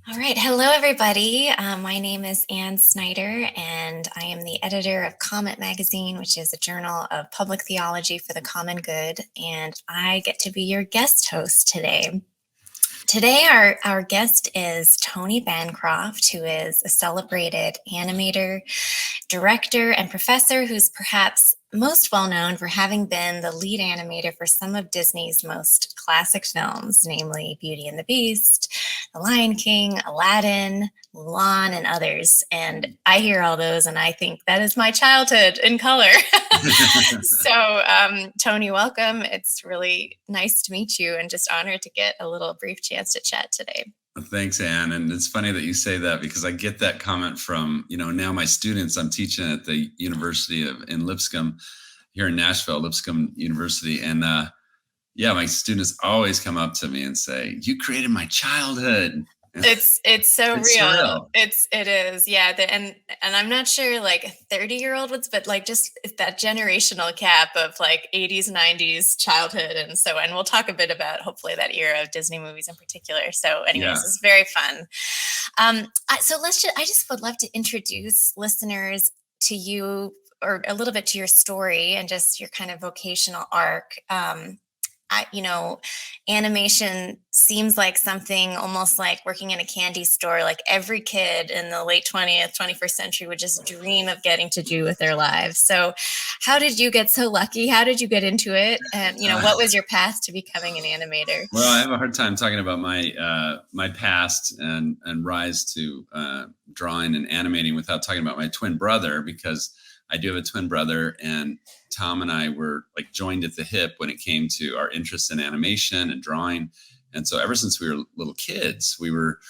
All right. Hello, everybody. My name is Ann Snyder, and I am the editor of Comet Magazine, which is a journal of public theology for the common good. And I get to be your guest host today. Today, our guest is Tony Bancroft, who is a celebrated animator, director, and professor who's perhaps most well known for having been the lead animator for some of Disney's most classic films, namely Beauty and the Beast, The Lion King, Aladdin, Mulan, and others. And I hear all those and I think that is my childhood in color. Tony, welcome. It's really nice to meet you and just honored to get a little brief chance to chat today. Thanks, Anne. And it's funny that you say that because I get that comment from, now my students. I'm teaching at the University in Lipscomb here in Nashville, Lipscomb University. And yeah, my students always come up to me and say, "You created my childhood." It's so It's real. surreal. It is. Yeah. And I'm not sure like a 30-year-old would, but like just that generational gap of like 80s, 90s childhood. And we'll talk a bit about hopefully that era of Disney movies in particular. So anyways, Yeah. it's very fun. I just would love to introduce listeners to you or a little bit to your story and just your kind of vocational arc. Animation seems like something almost like working in a candy store. Like every kid in the late 20th, 21st century would just dream of getting to do with their lives. So, how did you get so lucky? How did you get into it? And what was your path to becoming an animator? Well, I have a hard time talking about my past and rise to drawing and animating without talking about my twin brother, because I do have a twin brother, and Tom and I were like joined at the hip when it came to our interest in animation and drawing. And so ever since we were little kids, we were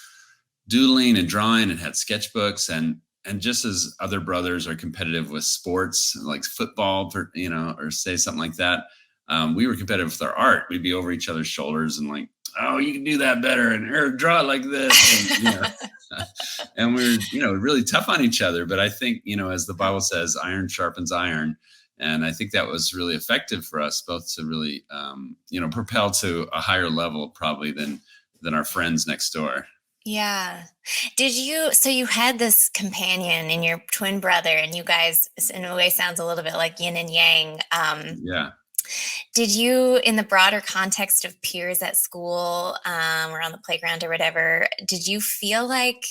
doodling and drawing and had sketchbooks, and just as other brothers are competitive with sports like football, or say something like that, we were competitive with our art. We'd be over each other's shoulders and like, "Oh, you can do that better," and or draw it like this. And, and we were, really tough on each other. But I think, as the Bible says, iron sharpens iron. And I think that was really effective for us both to really, propel to a higher level probably than our friends next door. Yeah. So you had this companion in your twin brother, and you guys, in a way, sounds a little bit like yin and yang. Yeah. Did you, in the broader context of peers at school or on the playground or whatever, did you feel like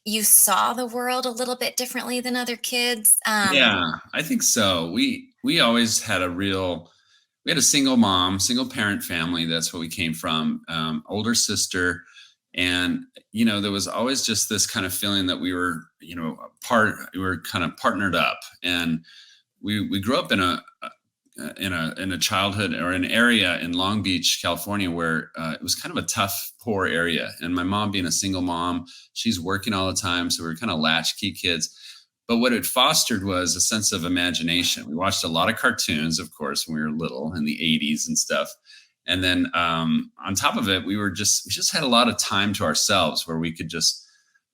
you saw the world a little bit differently than other kids? Yeah, I think so. We always had we had a single mom, single parent family. That's what we came from. Older sister. And, there was always just this kind of feeling that we were, we were kind of partnered up. And we grew up in a childhood or an area in Long Beach, California, where it was kind of a tough, poor area. And my mom being a single mom, she's working all the time. So we were kind of latchkey kids. But what it fostered was a sense of imagination. We watched a lot of cartoons, of course, when we were little in the 80s and stuff. And then on top of it, we just had a lot of time to ourselves where we could just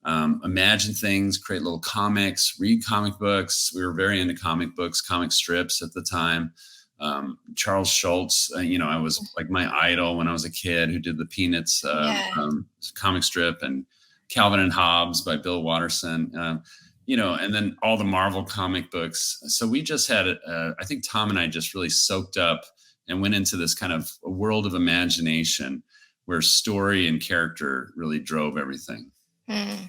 imagine things, create little comics, read comic books. We were very into comic books, comic strips at the time. Charles Schultz, I was like my idol when I was a kid, who did the Peanuts comic strip, and Calvin and Hobbes by Bill Watterson. And then all the Marvel comic books. So we just had, I think Tom and I just really soaked up and went into this kind of a world of imagination where story and character really drove everything. Hmm.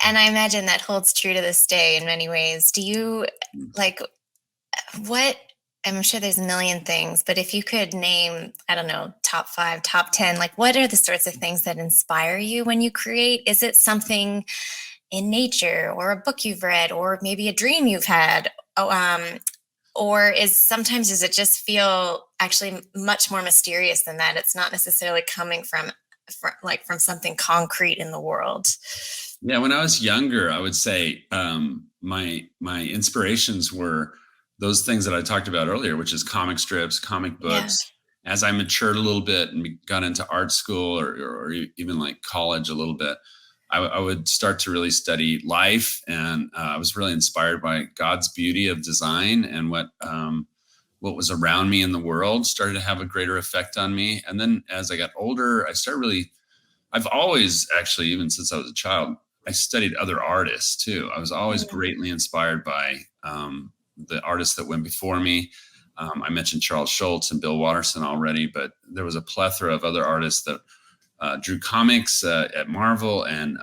And I imagine that holds true to this day in many ways. Do you like what? I'm sure there's a million things, but if you could name, I don't know, top 5, top 10, like what are the sorts of things that inspire you when you create? Is it something in nature or a book you've read or maybe a dream you've had? Or does it just feel actually much more mysterious than that? It's not necessarily coming from something concrete in the world. Yeah, when I was younger, I would say my inspirations were those things that I talked about earlier, which is comic strips, comic books. Yeah. As I matured a little bit and got into art school or even like college a little bit, I would start to really study life, and I was really inspired by God's beauty of design, and what was around me in the world started to have a greater effect on me. And then as I got older, I started really I've always actually, even since I was a child, I studied other artists too. I was always Mm, greatly inspired by the artists that went before me. I mentioned Charles Schultz and Bill Watterson already, but there was a plethora of other artists that drew comics at Marvel, and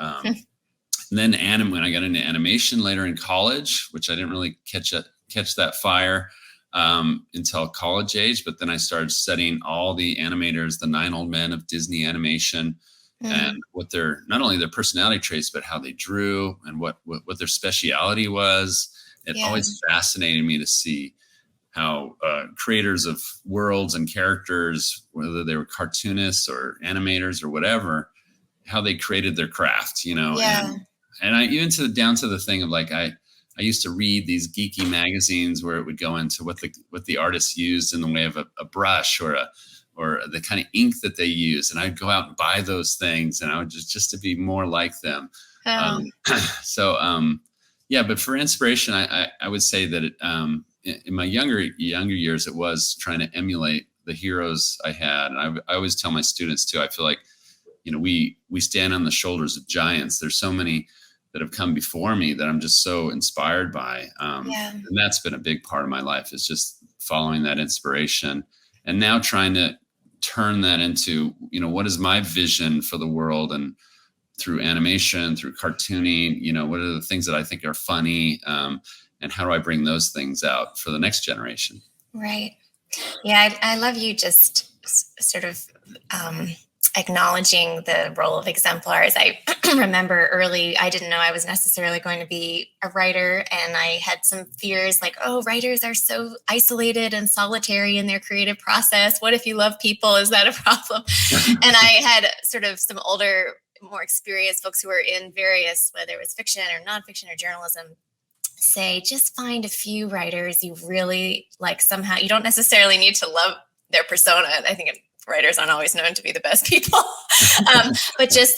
then when I got into animation later in college, which I didn't really catch that fire until college age. But then I started studying all the animators, the nine old men of Disney animation, and mm, what their not only their personality traits, but how they drew and what their speciality was. It yeah, always fascinated me to see how creators of worlds and characters, whether they were cartoonists or animators or whatever, how they created their craft, yeah, and I even down to the thing of like I used to read these geeky magazines where it would go into what the artists used in the way of a brush or the kind of ink that they use, and I'd go out and buy those things, and I would just to be more like them. oh, Um, so yeah, but for inspiration, I would say that in my younger years, it was trying to emulate the heroes I had, and I always tell my students too. I feel like we stand on the shoulders of giants. There's so many that have come before me that I'm just so inspired by. yeah, And that's been a big part of my life, is just following that inspiration and now trying to turn that into, what is my vision for the world, and through animation, through cartooning, what are the things that I think are funny, and how do I bring those things out for the next generation? right. Yeah, I love you just sort of acknowledging the role of exemplars. I remember early, I didn't know I was necessarily going to be a writer, and I had some fears like, oh, writers are so isolated and solitary in their creative process. What if you love people? Is that a problem? And I had sort of some older, more experienced folks who were in various, whether it was fiction or nonfiction or journalism, say just find a few writers you really like. Somehow you don't necessarily need to love their persona. I think writers aren't always known to be the best people. But just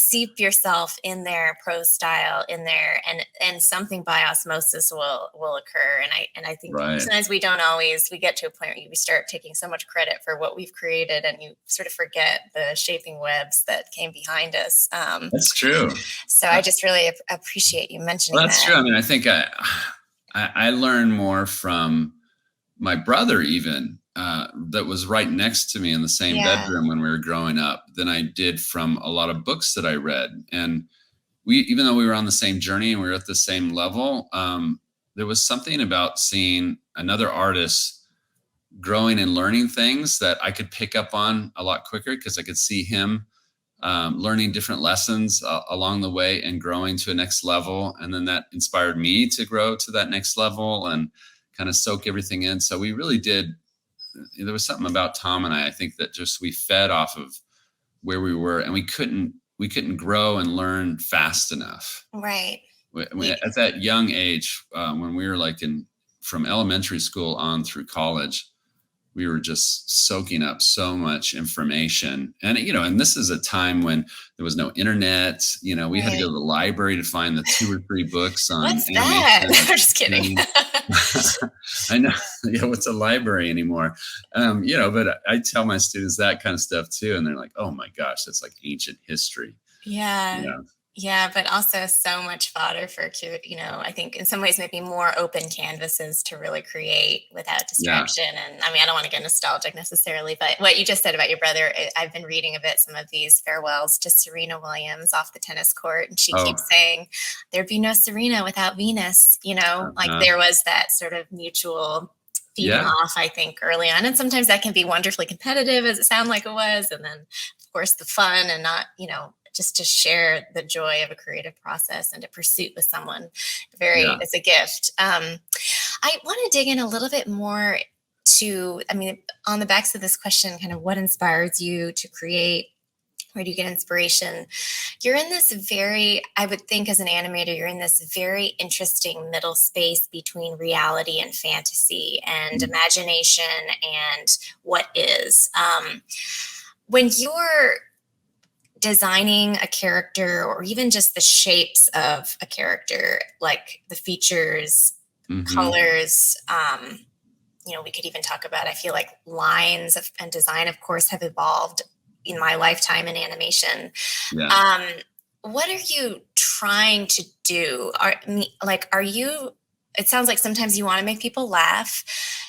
seep yourself in their prose style in there, and something by osmosis will occur. And I think Right. sometimes we get to a point where we start taking so much credit for what we've created, and you sort of forget the shaping webs that came behind us. That's true. So I just really appreciate you mentioning Well, that's that. true. I mean, I think I learned more from my brother, even that was right next to me in the same Yeah, bedroom when we were growing up, than I did from a lot of books that I read. And even though we were on the same journey and we were at the same level, there was something about seeing another artist growing and learning things that I could pick up on a lot quicker, because I could see him learning different lessons along the way and growing to a next level. And then that inspired me to grow to that next level and kind of soak everything in. So we really did. There was something about Tom and I think that just we fed off of where we were, and we couldn't grow and learn fast enough. right. At that young age, when we were like from elementary school on through college, we were just soaking up so much information. And this is a time when there was no internet. We had to go Right. to the library to find the 2 or 3 books on What's that? animation I'm just kidding. or I know. Yeah, what's a library anymore? But I tell my students that kind of stuff too, and they're like, "Oh my gosh, that's like ancient history." Yeah. Yeah, Yeah, but also so much fodder for I think in some ways maybe more open canvases to really create without yeah. distraction. And I mean, I don't want to get nostalgic necessarily, but what you just said about your brother, I've been reading a bit some of these farewells to Serena Williams off the tennis court, and she Oh, keeps saying there'd be no Serena without Venus, like uh, there was that sort of mutual feeding yeah, off, I think, early on. And sometimes that can be wonderfully competitive, as it sounded like it was. And then, of course, the fun and not, just to share the joy of a creative process and to pursue with someone very yeah. as a gift. I want to dig in a little bit more to, I mean, on the backs of this question, kind of what inspires you to create? Where do you get inspiration? You're in this very, I would think as an animator, you're in this very interesting middle space between reality and fantasy and Mm, imagination and what is. When you're designing a character or even just the shapes of a character, like the features, mhm. colors, we could even talk about, I feel like lines and design, of course, have evolved in my lifetime in animation. Yeah. Um, what are you trying to do? Are you? It sounds like sometimes you want to make people laugh.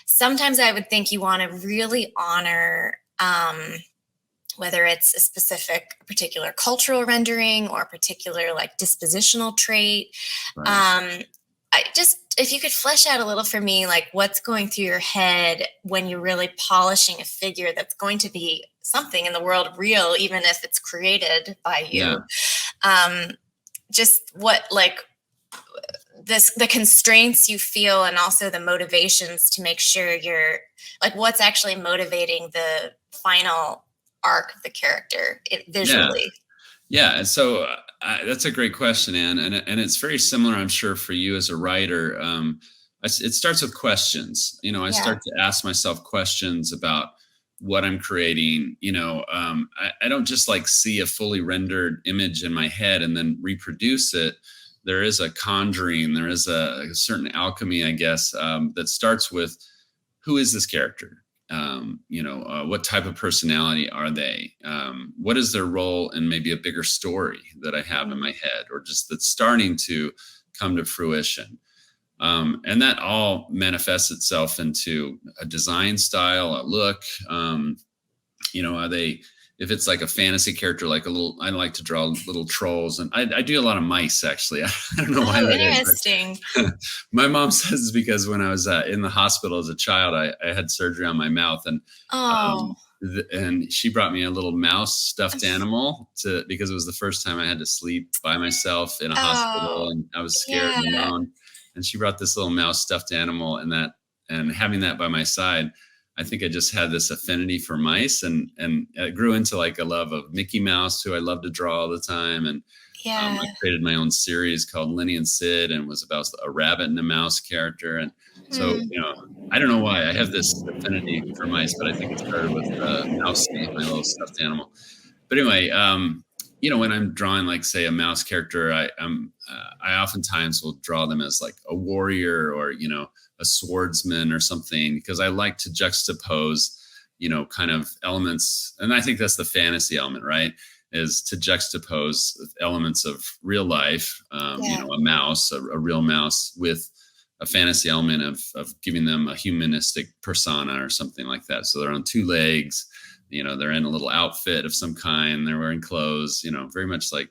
Sometimes I would think you want to really honor. Whether it's a specific particular cultural rendering or a particular like dispositional trait. Right. um I just, if you could flesh out a little for me, like what's going through your head when you're really polishing a figure that's going to be something in the world real, even if it's created by Yeah. you. um just what, like, the constraints you feel and also the motivations to make sure you're, like, what's actually motivating the final arc of the character Yeah. visually. Yeah, and so that's a great question, Anne, and it's very similar, I'm sure, for you as a writer. It starts with questions. I Yeah. start to ask myself questions about what I'm creating. I don't just like see a fully rendered image in my head and then reproduce it. There is a conjuring. There is a certain alchemy, I guess, that starts with who is this character? What type of personality are they? What is their role in maybe a bigger story that I have in Mm. my head, or just that's starting to come to fruition? And that all manifests itself into a design style, a look. Are they, if it's like a fantasy character, like a little, I like to draw little trolls, and I do a lot of mice actually. I don't know why Oh, that is, interesting. but my mom says it's because when I was in the hospital as a child, I had surgery on my mouth, and Oh. and she brought me a little mouse stuffed animal to, because it was the first time I had to sleep by myself in a Oh, hospital and I was scared and yeah. alone. And she brought this little mouse stuffed animal, and having that by my side, I think I just had this affinity for mice, and it grew into like a love of Mickey Mouse, who I love to draw all the time. And I Yeah. created my own series called Lenny and Sid, and was about a rabbit and a mouse character. And so, Hmm. I don't know why I have this affinity for mice, but I think it started with Mousy, my little stuffed animal. But anyway, when I'm drawing, like, say, a mouse character, I oftentimes will draw them as like a warrior, or a swordsman or something, because I like to juxtapose, kind of elements, and I think that's the fantasy element, right? Is to juxtapose elements of real life, Yeah. a mouse, a real mouse, with a fantasy element of giving them a humanistic persona or something like that. So they're on two legs, they're in a little outfit of some kind, they're wearing clothes, very much like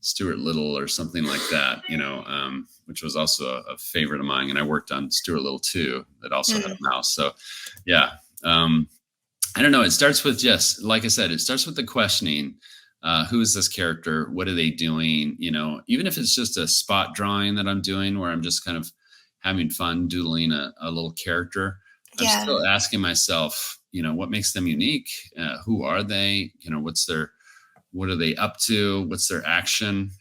Stuart Little or something like that, which was also a favorite of mine. And I worked on Stuart Little too, that also had Hmm. a mouse. So yeah, I don't know. It starts with, just like I said, it starts with the questioning. Who is this character? What are they doing? Even if it's just a spot drawing that I'm doing, where I'm just kind of having fun doodling a little character, I'm Yeah. still asking myself, what makes them unique? Who are they? What are they up to? What's their action?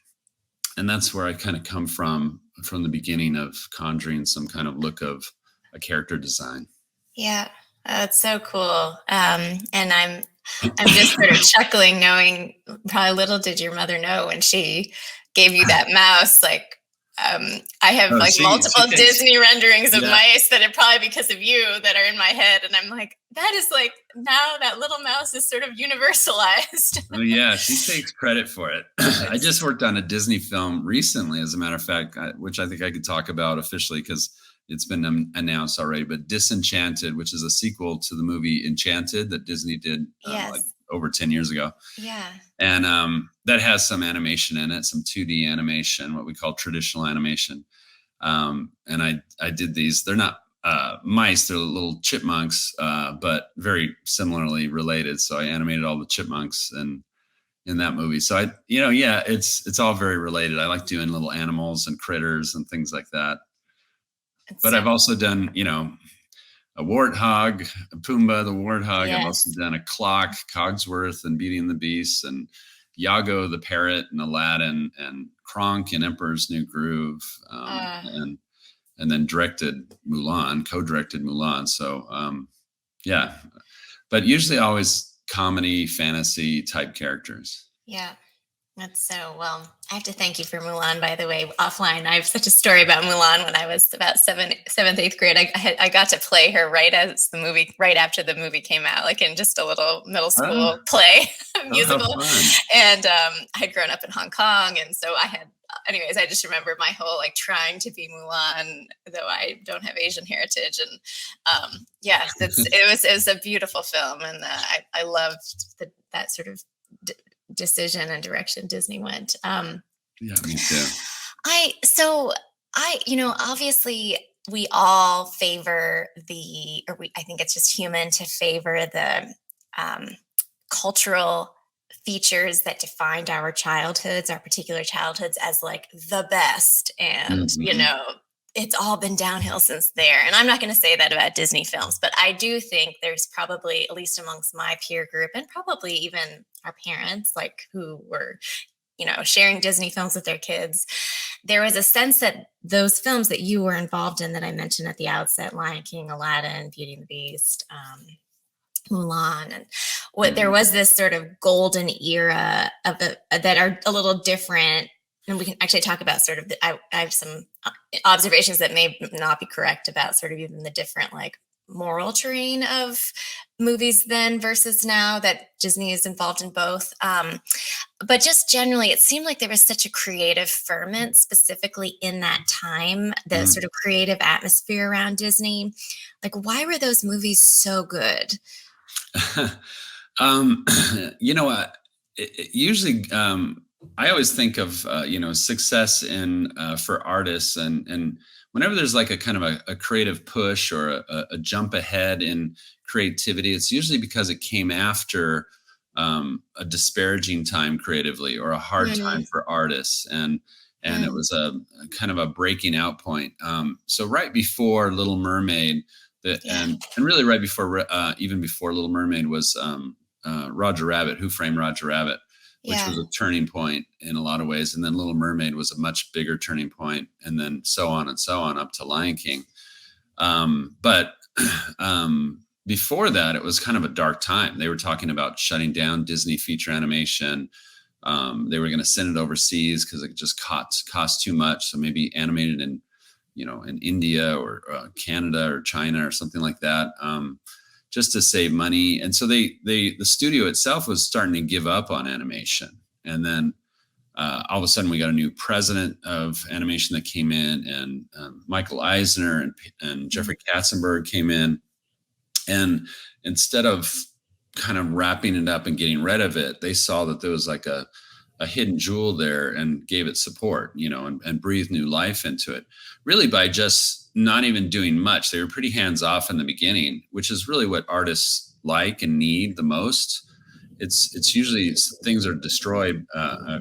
And that's where I kind of come from the beginning of conjuring some kind of look of a character design. Yeah. That's so cool. And I'm just sort of chuckling, knowing probably little did your mother know when she gave you that mouse. Like, I have Oh, like she multiple takes, Disney renderings of yeah. mice that are probably because of you that are in my head, and I'm like, that is like, now that little mouse is sort of universalized. Oh, yeah, she takes credit for it. I It's just worked on a Disney film recently, as a matter of fact, which I think I could talk about officially, because it's been announced already. But Disenchanted, which is a sequel to the movie Enchanted that Disney did like yes, over 10 years ago. yeah, And that has some animation in it, some 2D animation, what we call traditional animation. And I did these. They're not mice; they're little chipmunks, but very similarly related. So I animated all the chipmunks in that movie. So yeah, it's all very related. I like doing little animals and critters and things like that. it's But so I've also done, a warthog, Pumbaa the warthog. I've also yes. done a clock, Cogsworth and Beauty and the Beast, and Iago the parrot, and Aladdin, and Kronk in Emperor's New Groove, Uh, and then directed Mulan, co-directed Mulan. So yeah, but usually always comedy, fantasy type characters. yeah. That's so well. I have to thank you for Mulan, by the way. Offline, I have such a story about Mulan. When I was about seventh, eighth grade, I got to play her right as the movie, right after the movie came out, like in just a little middle Oh, school play oh, how musical. fun. And I had grown up in Hong Kong, and so I had. Anyways, I just remember my whole like trying to be Mulan, though I don't have Asian heritage, and yeah, it was a beautiful film, and I loved that sort of decision and direction Disney went. Yeah, me too. I so I obviously we all favor I think it's just human to favor the um, cultural features that defined our childhoods, our particular childhoods, as like the best, and Mhm. it's all been downhill since there. And I'm not going to say that about Disney films, but I do think there's probably, at least amongst my peer group and probably even our parents, like who were sharing Disney films with their kids, there was a sense that those films that you were involved in that I mentioned at the outset, Lion King, Aladdin, Beauty and the Beast, Mulan, and what there Mhm. was this sort of golden era that are a little different. And we can actually talk about sort of I have some observations that may not be correct about sort of even the different like moral terrain of movies then versus now, that Disney is involved in both. But just generally, it seemed like there was such a creative ferment, specifically in that time, the sort Mhm. of creative atmosphere around Disney. Like, why were those movies so good? um, you know what? Usually, I always think of success in for artists, and whenever there's like a kind of a creative push or a jump ahead in creativity, it's usually because it came after a disparaging time creatively or a hard time Mm, for artists, and it mm, was a kind of a breaking out point. So right before Little Mermaid, yeah, and really right before even before Little Mermaid was Roger Rabbit, Who Framed Roger Rabbit, which yeah, was a turning point in a lot of ways, and then Little Mermaid was a much bigger turning point, and then so on and so on up to Lion King. But before that, it was kind of a dark time. They were talking about shutting down Disney feature animation. They were going to send it overseas because it just cost too much. So maybe animated in India or Canada or China or something like that, just to save money. And so the studio itself was starting to give up on animation. And then all of a sudden we got a new president of animation that came in, and Michael Eisner and mm, Jeffrey Katzenberg came in, and instead of kind of wrapping it up and getting rid of it, they saw that there was like a hidden jewel there and gave it support, and breathed new life into it, really by just not even doing much. They were pretty hands off in the beginning, which is really what artists like and need the most. It's usually things are destroyed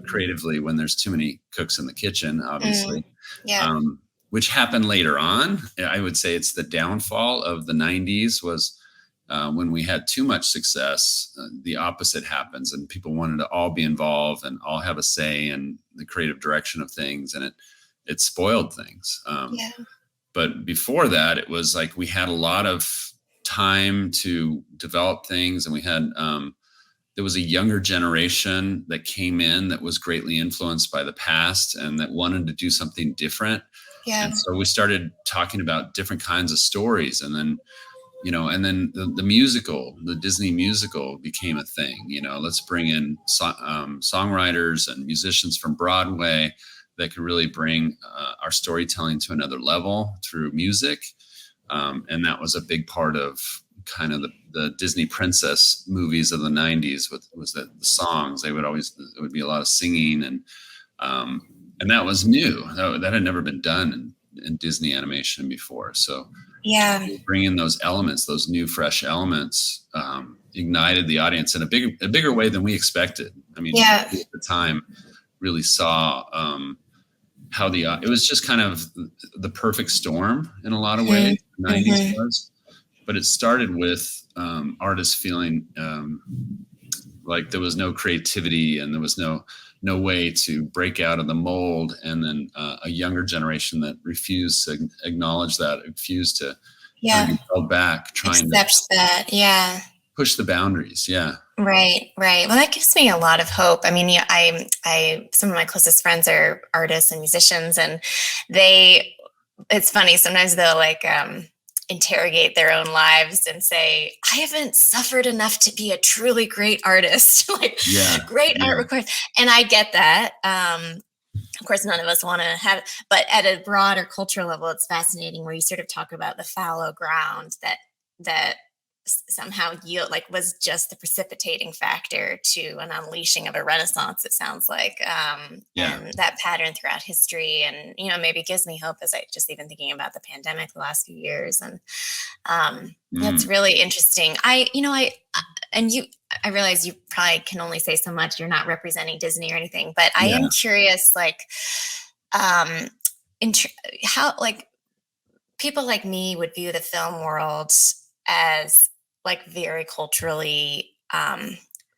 creatively when there's too many cooks in the kitchen, mm, obviously, yeah, um, which happened later on. I would say it's the downfall of the 90s was when we had too much success, the opposite happens, and people wanted to all be involved and all have a say in the creative direction of things, and it spoiled things. yeah, But before that, it was like we had a lot of time to develop things, and we had there was a younger generation that came in that was greatly influenced by the past and that wanted to do something different. yeah, And so we started talking about different kinds of stories, and then the musical, the Disney musical became a thing. Let's bring in songwriters and musicians from Broadway that could really bring our storytelling to another level through music. And that was a big part of kind of the Disney princess movies of the 90s, was that the songs, it would be a lot of singing, um, and that was new. That had never been done in Disney animation before. So yeah, bring in those elements, those new, fresh elements, ignited the audience in a bigger way than we expected. I mean, yeah, nobody at the time really saw how it was just kind of the perfect storm in a lot of ways. mm, The 90s hmm, was, but it started with artists feeling like there was no creativity and there was no way to break out of the mold, and then a younger generation that refused to acknowledge that, refused to kind of yeah. be held back, trying to Accept that. Yeah. push the boundaries. Yeah. Right, right. Well, that gives me a lot of hope. I mean, yeah, some of my closest friends are artists and musicians, and they, it's funny, sometimes they'll like interrogate their own lives and say, I haven't suffered enough to be a truly great artist. Like, Yeah. great art Yeah. requires, and I get that. Of course, none of us want to have, but at a broader cultural level, it's fascinating where you sort of talk about the fallow ground that somehow yield like was just the precipitating factor to an unleashing of a renaissance, it sounds like, Yeah. and that pattern throughout history, and maybe gives me hope as I just even thinking about the pandemic the last few years. And that's Mm, really interesting. And you, I realize you probably can only say so much. You're not representing Disney or anything, but I yeah. am curious, like, um, in tr- how like people like me would view the film world as like very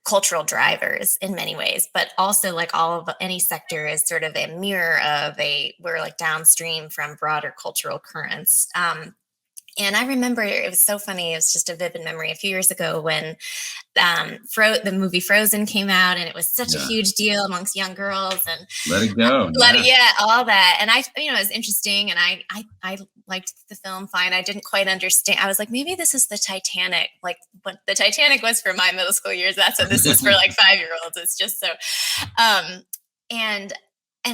cultural drivers in many ways, but also like all of any sector is sort of a mirror of a we're like downstream from broader cultural currents. And I remember it was so funny. It was just a vivid memory a few years ago when the movie Frozen came out, and it was such a Yeah. huge deal amongst young girls, and Let it go. Yeah. yeah, all that. And it was interesting, and I liked the film fine. I didn't quite understand. I was like, maybe this is the Titanic, like what the Titanic was for my middle school years. That's what this is for like 5-year-olds. It's just so, um, and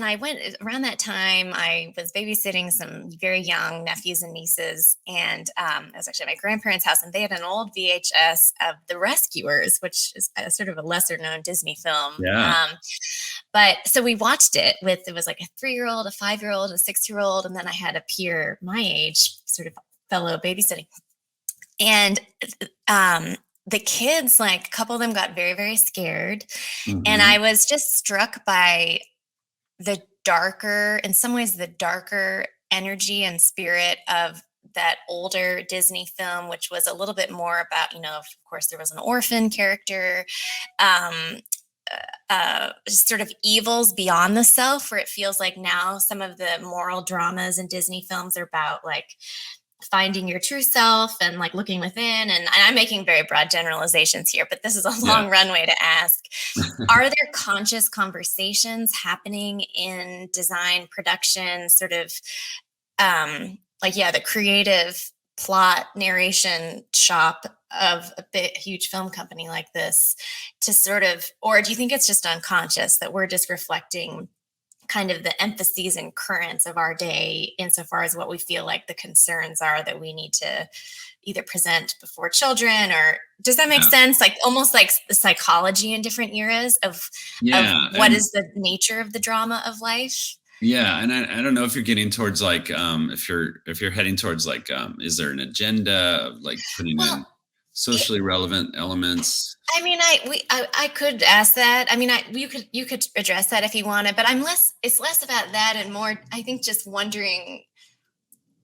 I went around that time. I was babysitting some very young nephews and nieces, and I was actually at my grandparents' house, and they had an old VHS of The Rescuers, which is a sort of a lesser known Disney film. Yeah. But so we watched it it was like a 3-year-old, a 5-year-old, a 6-year-old, and then I had a peer my age, sort of fellow babysitting. And the kids, like a couple of them got very, very scared. And Hmm. I was just struck by in some ways, the darker energy and spirit of that older Disney film, which was a little bit more about, of course, there was an orphan character, um, sort of evils beyond the self, where it feels like now some of the moral dramas in Disney films are about like finding your true self and like looking within. And I'm making very broad generalizations here, but this is a Yeah. long runway to ask, are there conscious conversations happening in design production, sort of like, yeah, the creative plot narration shop of a big huge film company like this, to sort of, or do you think it's just unconscious that we're just reflecting kind of the emphases and currents of our day insofar as what we feel like the concerns are that we need to either present before children? Or does that make Yeah. sense, like almost like the psychology in different eras of Yeah. what is the nature of the drama of life? Yeah, and I don't know if you're getting towards like if you're heading towards like is there an agenda of like putting Well, in socially relevant elements? I mean, I could ask that. I mean, you could address that if you wanted, but it's less about that and more, I think, just wondering,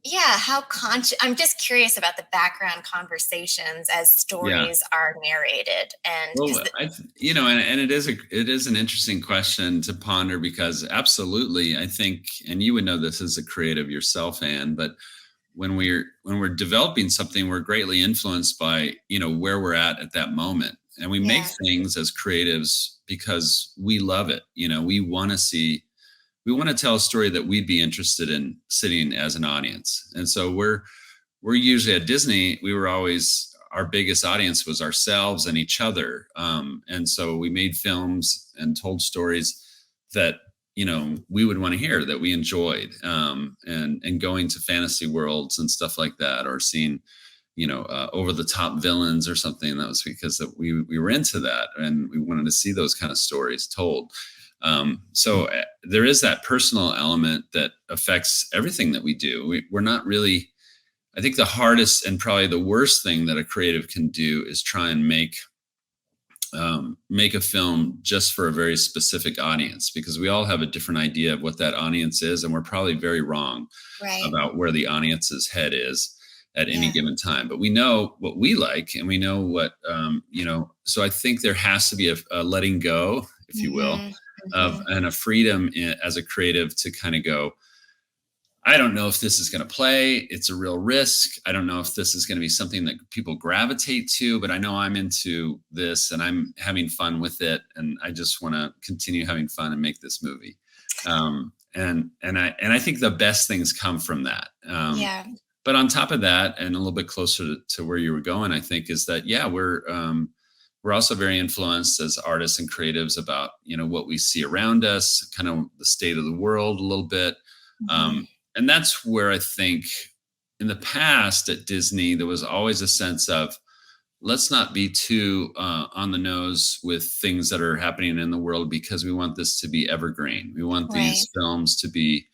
yeah, how conscious. I'm just curious about the background conversations as Yeah. stories are narrated, and Well, and it is an interesting question to ponder because absolutely, I think, and you would know this as a creative yourself, Anne, but when we're developing something, we're greatly influenced by where we're at that moment, and we make yeah, things as creatives because we love it. We want to tell a story that we'd be interested in sitting as an audience, and so we're usually at Disney. We were always our biggest audience was ourselves and each other, and so we made films and told stories that we would want to hear, that we enjoyed, and going to fantasy worlds and stuff like that, or seeing over the top villains or something. That was because that we were into that and we wanted to see those kind of stories told. So there is that personal element that affects everything that we do. We're not really, I think the hardest and probably the worst thing that a creative can do is try and make a film just for a very specific audience, because we all have a different idea of what that audience is, and we're probably very wrong right, about where the audience's head is at any yeah, given time. But we know what we like, and we know what So I think there has to be a letting go, if you will, hmm of hmm and a freedom as a creative to kind of go, I don't know if this is going to play. It's a real risk. I don't know if this is going to be something that people gravitate to, but I know I'm into this and I'm having fun with it. And I just want to continue having fun and make this movie. And I think the best things come from that. Yeah. But on top of that, and a little bit closer to where you were going, I think is that, yeah, we're also very influenced as artists and creatives about, what we see around us, kind of the state of the world a little bit. Mhm. Um, and that's where I think in the past at Disney, there was always a sense of, let's not be too on the nose with things that are happening in the world because we want this to be evergreen. We want Right. these films to be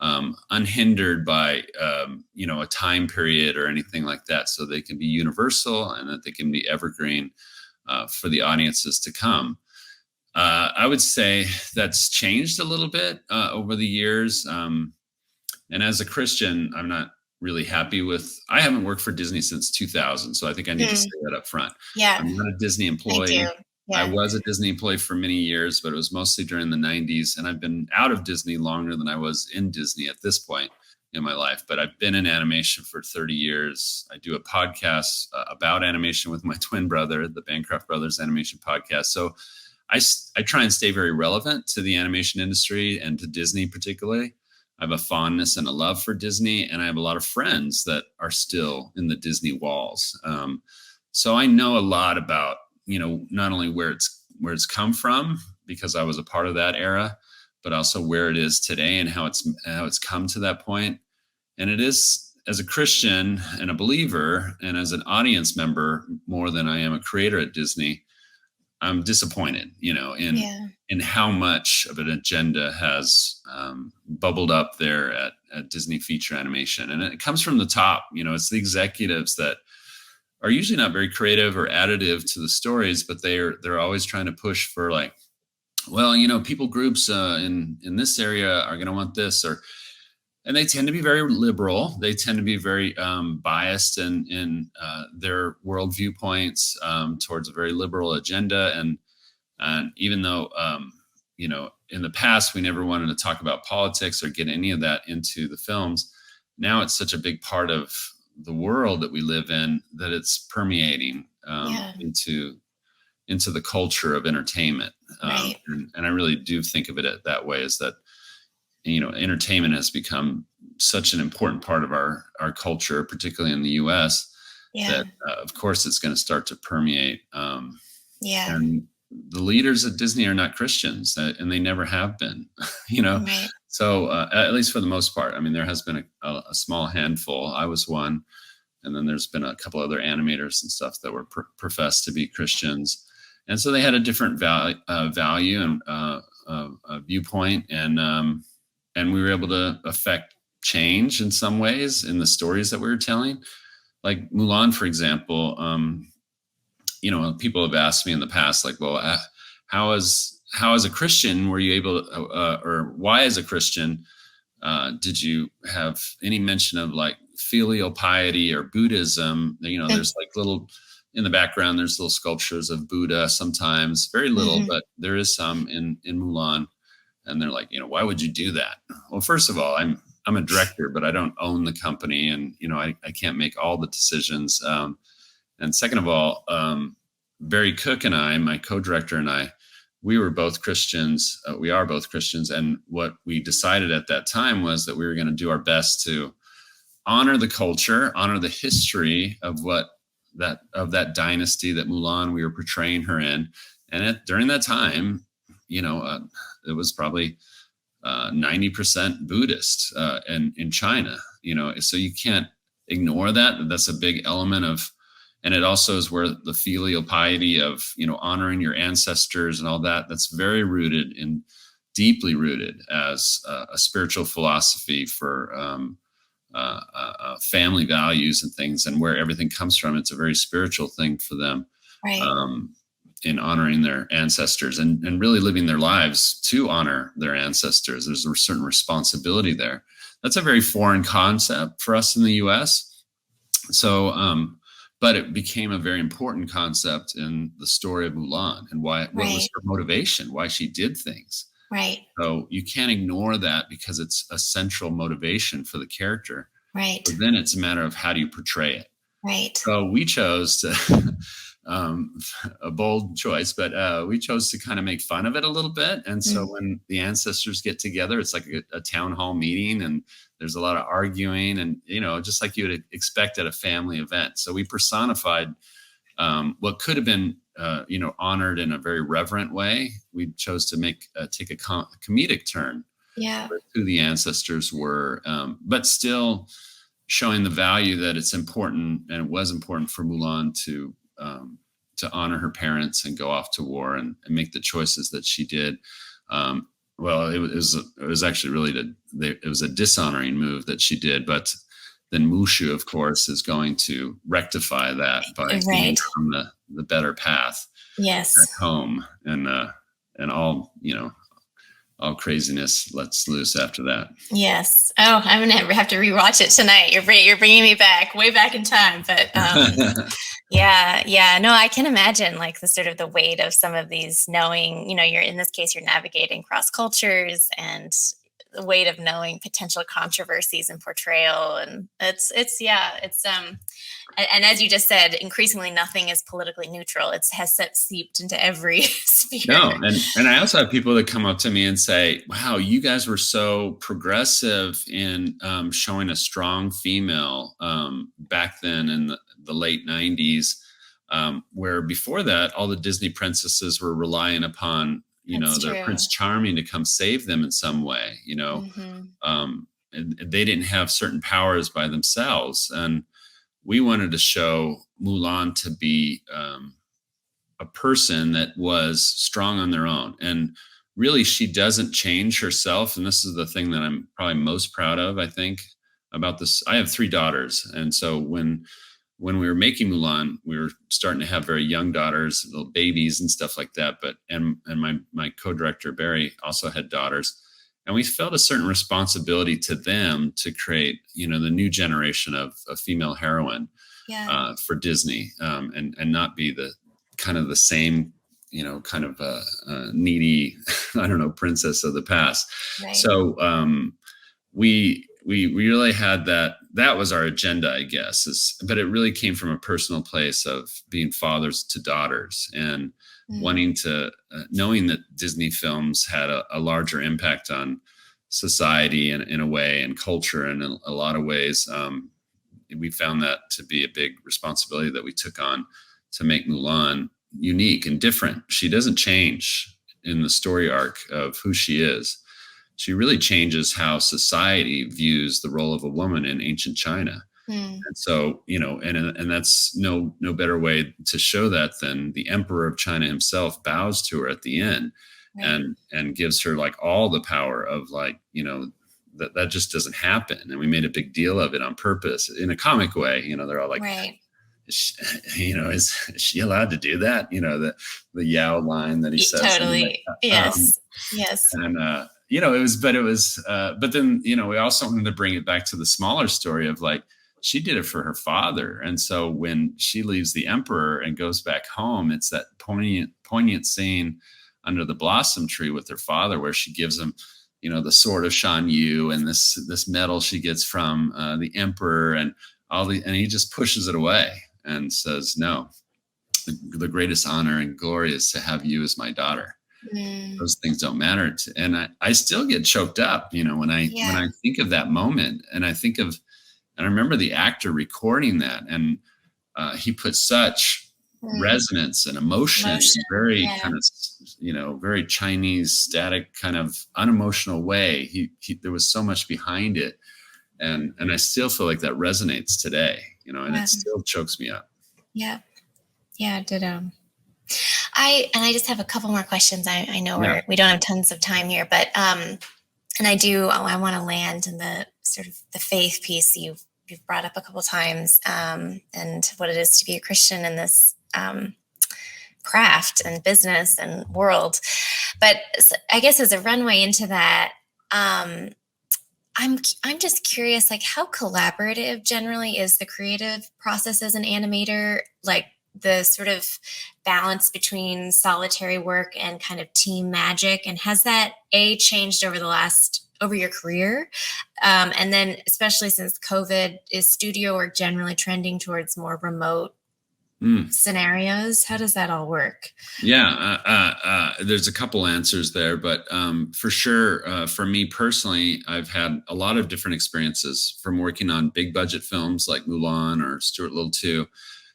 unhindered by a time period or anything like that, so they can be universal and that they can be evergreen for the audiences to come. I would say that's changed a little bit over the years. And as a Christian, I'm not really happy with. I haven't worked for Disney since 2000, so I think I need to Mm. say that up front. Yeah, I'm not a Disney I do. employee. I Yeah. was a Disney employee for many years, but it was mostly during the 90s, and I've been out of Disney longer than I was in Disney at this point in my life. But I've been in animation for 30 years. I do a podcast about animation with my twin brother, the Bancroft Brothers Animation Podcast. So I try and stay very relevant to the animation industry and to Disney particularly. I have a fondness and a love for Disney, and I have a lot of friends that are still in the Disney walls. So I know a lot about, not only where it's come from because I was a part of that era, but also where it is today and how it's come to that point. And it is, as a Christian and a believer and as an audience member more than I am a creator at Disney, I'm disappointed, Yeah. in how much of an agenda has bubbled up there at Disney Feature Animation, and it comes from the top. It's the executives that are usually not very creative or additive to the stories, but they're always trying to push for, like, well, people groups in this area are going to want this, and they tend to be very liberal. They tend to be very biased in their world viewpoints towards a very liberal agenda. And even though, in the past, we never wanted to talk about politics or get any of that into the films, now it's such a big part of the world that we live in that it's permeating Yeah. into the culture of entertainment. Right. And I really do think of it that way, is that, entertainment has become such an important part of our culture, particularly in the U.S., Yeah. that of course it's going to start to permeate. Yeah. And the leaders at Disney are not Christians, and they never have been. you know. Right. So at least for the most part, I mean, there has been a small handful. I was one, and then there's been a couple other animators and stuff that were professed to be Christians, and so they had a different value and viewpoint, and we were able to affect change in some ways in the stories that we were telling. Like Mulan, for example. People have asked me in the past, like, well, how as a Christian were you able to, or why as a Christian did you have any mention of, like, filial piety or Buddhism? There's like little in the background. There's little sculptures of Buddha sometimes, very little, Mhm. but there is some in Mulan. And they're like, why would you do that? Well, first of all, I'm a director, but I don't own the company, and I can't make all the decisions. And second of all, Barry Cook and I, my co-director and I, we were both Christians. We are both Christians, and what we decided at that time was that we were going to do our best to honor the culture, honor the history of that dynasty that Mulan we were portraying her in. And during that time, it was probably 90% Buddhist in China. So you can't ignore that. That's a big element of, and it also is where the filial piety of, honoring your ancestors and all that, that's very rooted and deeply rooted as a spiritual philosophy for family values and things, and where everything comes from. It's a very spiritual thing for them. Right. Um, in honoring their ancestors and really living their lives to honor their ancestors. There's a certain responsibility there. That's a very foreign concept for us in the US. So, but it became a very important concept in the story of Mulan, and what was Right. her motivation, why she did things. Right. So you can't ignore that because it's a central motivation for the character. Right. But then it's a matter of how do you portray it. Right. So we chose to um, a bold choice, but we chose to kind of make fun of it a little bit. And so Mm. when the ancestors get together, it's like a town hall meeting, and there's a lot of arguing, and just like you would expect at a family event. So we personified what could have been honored in a very reverent way. We chose to take a comedic turn Yeah. with who the ancestors were, but still showing the value that it's important, and it was important for Mulan to honor her parents and go off to war and make the choices that she did. Well, it was actually it was a dishonoring move that she did, but then Mushu, of course, is going to rectify that by getting Right. her on the better path back Yes. home, and all craziness lets loose after that. Yes. Oh, I'm gonna have to rewatch it tonight. You're bringing me back, way back in time. But yeah, yeah. No, I can imagine like the sort of the weight of some of these knowing. You're in this case, you're navigating cross cultures and the weight of knowing potential controversies and portrayal, and it's yeah, it's and as you just said, increasingly nothing is politically neutral. It has seeped into every sphere. No, and I also have people that come up to me and say, "Wow, you guys were so progressive in showing a strong female back then in the late '90s, where before that, all the Disney princesses were relying upon That's their true. Prince Charming to come save them in some way, Hmm. and they didn't have certain powers by themselves, and we wanted to show Mulan to be." A person that was strong on their own. And really, she doesn't change herself. And this is the thing that I'm probably most proud of, I think, about this. I have three daughters. And so when we were making Mulan, we were starting to have very young daughters, little babies and stuff like that. But and my co-director Barry also had daughters. And we felt a certain responsibility to them to create, the new generation of a female heroine Yeah. for Disney, and not be the kind of the same, kind of needy, I don't know, princess of the past. Right. So we really had that. That was our agenda, I guess. But it really came from a personal place of being fathers to daughters and Mm. wanting to, knowing that Disney films had a larger impact on society in a way, and culture in a lot of ways. We found that to be a big responsibility that we took on to make Mulan unique and different. She doesn't change in the story arc of who she is. She really changes how society views the role of a woman in ancient China. Mm. And so, and that's no better way to show that than the emperor of China himself bows to her at the end, Right. and gives her like all the power of like, that just doesn't happen. And we made a big deal of it on purpose in a comic way. They're all like, Right. is she allowed to do that? The Yao line that he says. Totally. Yes. Yes. And but then we also wanted to bring it back to the smaller story of like she did it for her father, and so when she leaves the emperor and goes back home, it's that poignant scene under the blossom tree with her father where she gives him the sword of Shan Yu and this medal she gets from the emperor, and and he just pushes it away and says, no, the greatest honor and glory is to have you as my daughter. Mm. Those things don't matter and I still get choked up when Yeah. I think of that moment, and I remember the actor recording that, and he put such Mm. resonance and emotion, Motion. very Yeah. kind of very Chinese static kind of unemotional way. There was so much behind it, and I still feel like that resonates today, and Yeah. it still chokes me up. Yeah. Yeah. Ditto. I just have a couple more questions. I know Yeah. we don't have tons of time here, but and I want to land in the sort of the faith piece you've brought up a couple times, and what it is to be a Christian in this craft and business and world. But I guess as a runway into that, um, I'm just curious, like how collaborative generally is the creative process as an animator? Like the sort of balance between solitary work and kind of team magic? And has that changed over your career? And then, especially since COVID, is studio work generally trending towards more remote Mm. scenarios? How does that all work? Yeah, there's a couple answers there, but for sure, for me personally, I've had a lot of different experiences from working on big budget films like Mulan or Stuart Little 2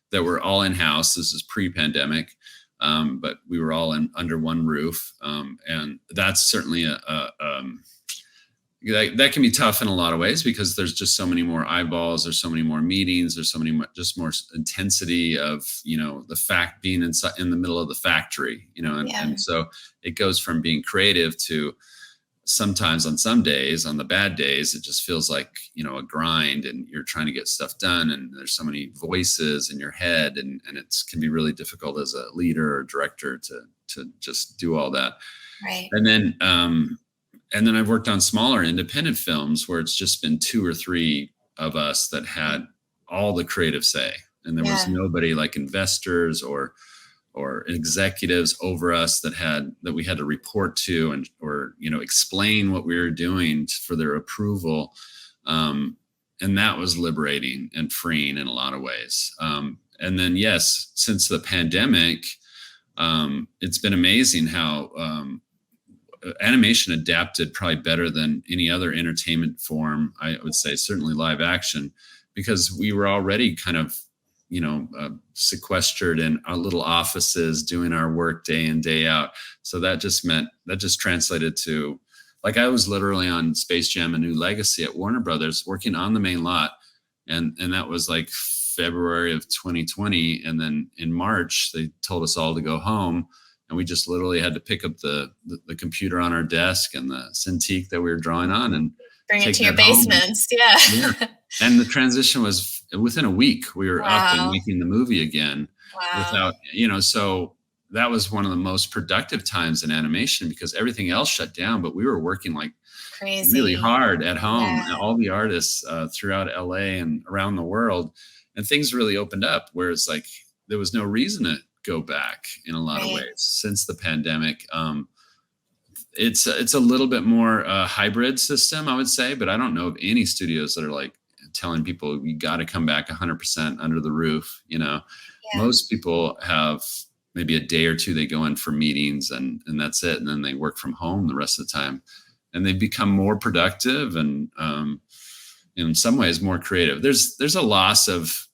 that were all in house. This is pre-pandemic, but we were all under one roof, and that's certainly that can be tough in a lot of ways because there's just so many more eyeballs, there's so many more meetings, there's so many just more intensity of the fact being in the middle of the factory, Yeah, and so it goes from being creative to sometimes on some days, on the bad days, it just feels like a grind, and you're trying to get stuff done, and there's so many voices in your head, and it can be really difficult as a leader or director to just do all that. right. And then I've worked on smaller independent films where it's just been two or three of us that had all the creative say, and there was Yeah, nobody like investors or executives over us that we had to report to and or explain what we were doing for their approval. And that was liberating and freeing in a lot of ways. And then yes, since the pandemic, it's been amazing how animation adapted probably better than any other entertainment form, I would say, certainly live action, because we were already kind of sequestered in our little offices doing our work day in day out. So that just translated to, like, I was literally on Space Jam: A New Legacy at Warner Brothers working on the main lot, and that was like February of 2020, and then in March they told us all to go home, and we just literally had to pick up the computer on our desk and the Cintiq that we were drawing on and bring it take to your that home. basements. Yeah. Yeah. And the transition was within a week, we were up and Wow. making the movie again Wow. without, so that was one of the most productive times in animation because everything else shut down, but we were working like really Crazy. hard at home, Yeah. all the artists throughout LA and around the world. And things really opened up where it's like, there was no reason to go back in a lot of Right. ways since the pandemic. It's a little bit more hybrid system, I would say, but I don't know of any studios that are like telling people you got to come back 100% under the roof. Yeah. Most people have maybe a day or two they go in for meetings and that's it, and then they work from home the rest of the time, and they become more productive and in some ways more creative. There's a loss of,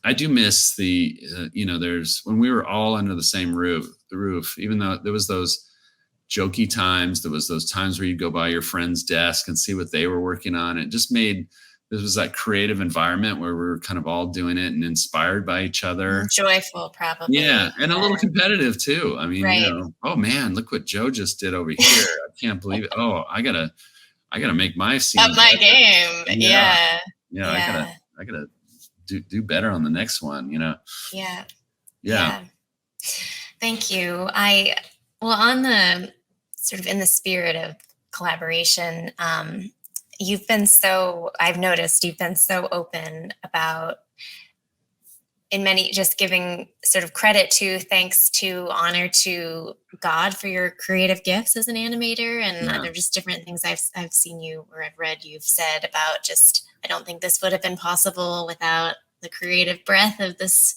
I do miss the there's when we were all under the same roof, even though there was those jokey times, there was those times where you'd go by your friend's desk and see what they were working on. It just made, this was that creative environment where we were kind of all doing it and inspired by each other. Joyful, Yeah, probably. and a little competitive too. I mean, Right. oh man, look what Joe just did over here. I can't believe it. Oh, I gotta make my scene Up my better. game. Yeah, Yeah. yeah, Yeah. I gotta do better on the next one. Yeah. Yeah. Yeah. Thank you. Well, on the sort of in the spirit of collaboration, I've noticed you've been so open about, in many, just giving sort of credit to, thanks to, honor to God for your creative gifts as an animator. And Yeah. there are just different things I've seen you, or I've read you've said about just, I don't think this would have been possible without the creative breath of this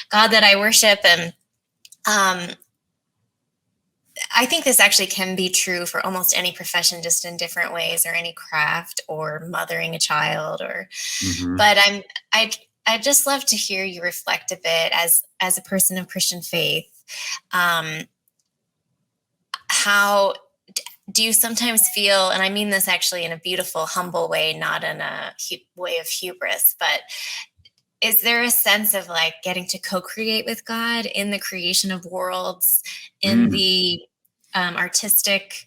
God that I worship. And I think this actually can be true for almost any profession, just in different ways, or any craft, or mothering a child, or. Hmm. But I'd just love to hear you reflect a bit as a person of Christian faith. Um, how do you sometimes feel, and I mean this actually in a beautiful, humble way, not in a way of hubris, but is there a sense of like getting to co-create with God in the creation of worlds, in Mm. the artistic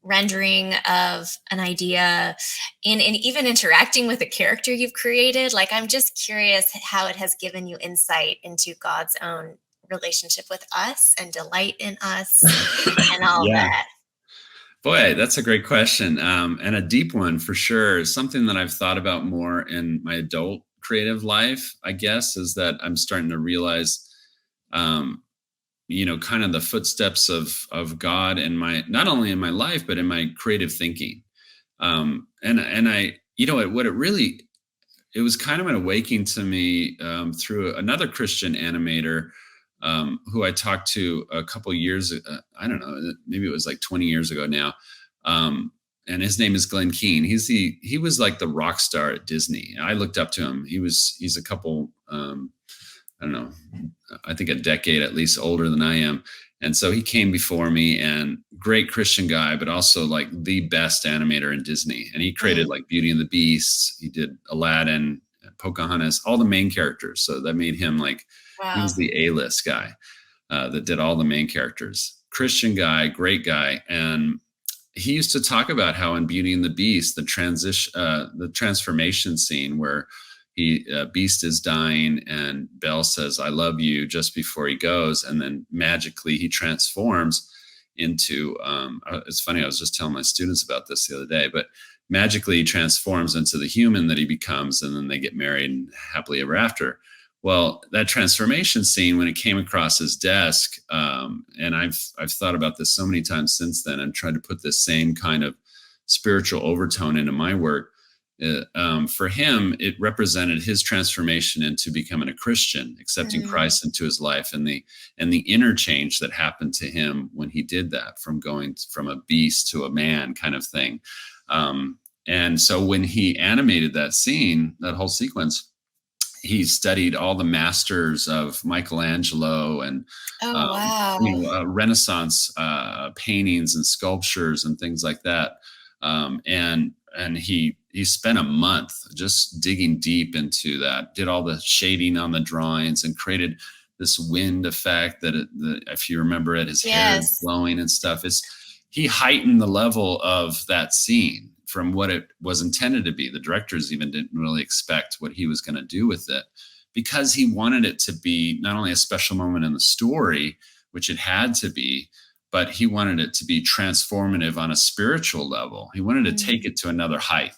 rendering of an idea, in even interacting with a character you've created? Like, I'm just curious how it has given you insight into God's own relationship with us and delight in us and all Yeah. that. Boy, that's a great question, and a deep one for sure. Something that I've thought about more in my adult creative life, I guess, is that I'm starting to realize, um, kind of the footsteps of God in my, not only in my life, but in my creative thinking. And I, what it really, it was kind of an awakening to me through another Christian animator who I talked to a couple years. I don't know, maybe it was like 20 years ago now. And his name is Glenn Keane. He was like the rock star at Disney. I looked up to him. He's a couple, I don't know, I think a decade at least older than I am. And so he came before me, and great Christian guy, but also like the best animator in Disney. And he created Mm. like Beauty and the Beast. He did Aladdin, Pocahontas, all the main characters. So that made him like, he was Wow. the A-list guy that did all the main characters. Christian guy, great guy. And he used to talk about how in Beauty and the Beast, the transformation scene where Beast is dying and Belle says, "I love you," just before he goes, and then magically he transforms into. It's funny. I was just telling my students about this the other day, but magically he transforms into the human that he becomes, and then they get married and happily ever after. Well, that transformation scene, when it came across his desk, and I've thought about this so many times since then, and tried to put this same kind of spiritual overtone into my work. For him, it represented his transformation into becoming a Christian, accepting Mm. Christ into his life, and the interchange that happened to him when he did that, from going from a beast to a man, kind of thing. And so when he animated that scene, that whole sequence, he studied all the masters of Michelangelo and Oh, wow. Renaissance paintings and sculptures and things like that. And he spent a month just digging deep into that. Did all the shading on the drawings and created this wind effect if you remember it, his hair is Yes. blowing and stuff. He heightened the level of that scene from what it was intended to be. The directors even didn't really expect what he was going to do with it, because he wanted it to be not only a special moment in the story, which it had to be, but he wanted it to be transformative on a spiritual level. He wanted to take Mm. it to another height.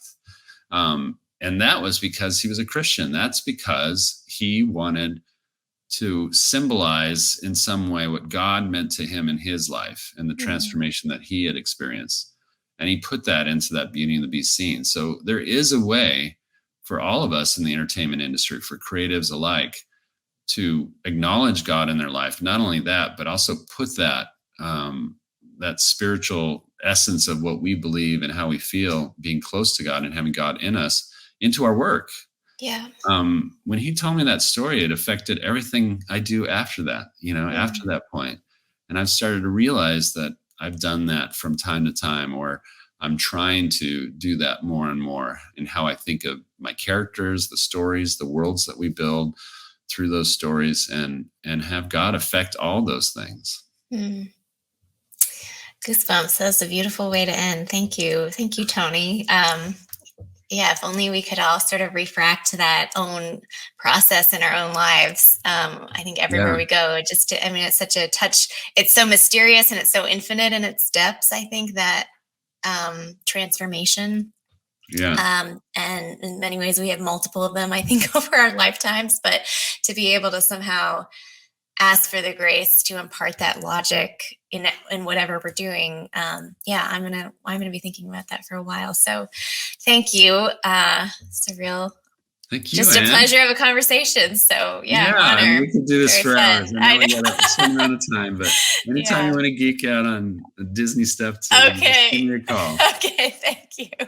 And that was because he was a Christian. That's because he wanted to symbolize in some way what God meant to him in his life and the Mm. transformation that he had experienced. And he put that into that Beauty and the Beast scene. So there is a way for all of us in the entertainment industry, for creatives alike, to acknowledge God in their life. Not only that, but also put that spiritual essence of what we believe and how we feel, being close to God and having God in us, into our work. Yeah. When he told me that story, it affected everything I do after that, after Mm. that point. And I've started to realize that I've done that from time to time, or I'm trying to do that more and more in how I think of my characters, the stories, the worlds that we build through those stories, and have God affect all those things. Mm. Goosebumps. That's a beautiful way to end. Thank you. Thank you, Tony. Yeah, if only we could all sort of refract to that own process in our own lives. I think everywhere Yeah. we go, I mean, it's such a touch. It's so mysterious and it's so infinite in its depths. I think that transformation, Yeah. and in many ways, we have multiple of them, I think, over our lifetimes, but to be able to somehow ask for the grace to impart that logic in whatever we're doing. Yeah, I'm gonna be thinking about that for a while. So, thank you. It's a real, Thank you, just a Anne. pleasure of a conversation. So yeah, Yeah, I mean, honor. we could do this Very for hours. fun. I know I we got a certain know. amount of time, but anytime you Yeah. want to geek out on Disney stuff too, just give Okay. me a call. Okay. Thank you.